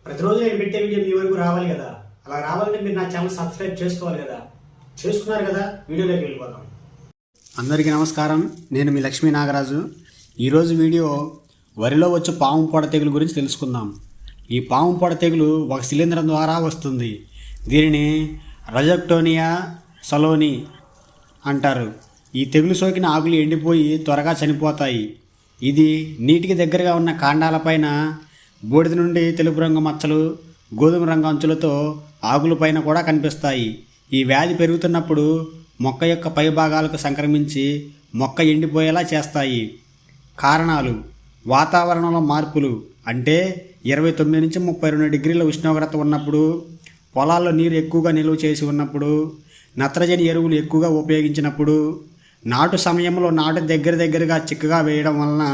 ప్రతిరోజు నేను పెట్టే వీడియో మీ వరకు రావాలి కదా. అలా రావాలంటే మీరు నా ఛానల్ సబ్స్క్రైబ్ చేసుకోవాలి కదా. చేసుకున్నారు కదా, వీడియోలోకి వెళ్ళిపోదాం. అందరికీ నమస్కారం. నేను మీ లక్ష్మీ నాగరాజు. ఈరోజు వీడియో వరిలో వచ్చే పాము పొడ తెగులు గురించి తెలుసుకుందాం. ఈ పాము పొడ తెగులు ఒక శిలీంధ్రం ద్వారా వస్తుంది. దీనిని రజోక్టోనియా సలోని అంటారు. ఈ తెగులు సోకిన ఆకులు ఎండిపోయి త్వరగా చనిపోతాయి. ఇది నీటికి దగ్గరగా ఉన్న కాండాలపైన బూడిద నుండి తెలుపు రంగు మచ్చలు, గోధుమ రంగు అంచులతో ఆకులపైన కూడా కనిపిస్తాయి. ఈ వ్యాధి పెరుగుతున్నప్పుడు మొక్క యొక్క పై భాగాలకు సంక్రమించి మొక్క ఎండిపోయేలా చేస్తాయి. కారణాలు: వాతావరణంలో మార్పులు, అంటే 29 నుంచి 32 డిగ్రీల ఉష్ణోగ్రత ఉన్నప్పుడు, పొలాల్లో నీరు ఎక్కువగా నిల్వ చేసి ఉన్నప్పుడు, నత్రజని ఎరువులు ఎక్కువగా ఉపయోగించినప్పుడు, నాటు సమయంలో నాటు దగ్గరగా చిక్కగా వేయడం వలన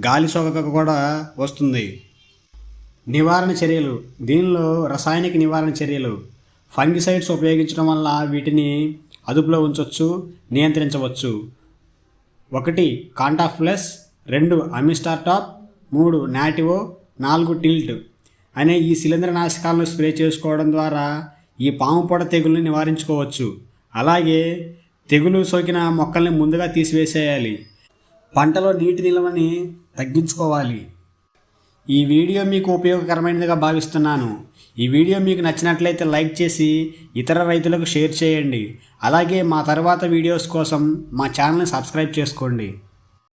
గాలి సోకక కూడా వస్తుంది. నివారణ చర్యలు: దీనిలో రసాయనిక నివారణ చర్యలు. ఫంగిసైడ్స్ ఉపయోగించడం వల్ల వీటిని అదుపులో ఉంచవచ్చు, నియంత్రించవచ్చు. 1 కాంటాఫ్ ప్లస్, 2 అమిస్టార్టాప్, 3 నాటివో, 4 టిల్ట్ అనే ఈ శిలీంద్రనాశకాలను స్ప్రే చేసుకోవడం ద్వారా ఈ పాము పొడ తెగుల్ని నివారించుకోవచ్చు. అలాగే తెగులు సోకిన మొక్కల్ని ముందుగా తీసివేసేయాలి. పంటలో నీటి నిల్వని తగ్గించుకోవాలి. ఈ వీడియో మీకు ఉపయోగకరమైనదిగా భావిస్తున్నాను. ఈ వీడియో మీకు నచ్చినట్లయితే లైక్ చేసి ఇతర రైతులకు షేర్ చేయండి. అలాగే మా తర్వాత వీడియోస్ కోసం మా ఛానల్ని సబ్స్క్రైబ్ చేసుకోండి.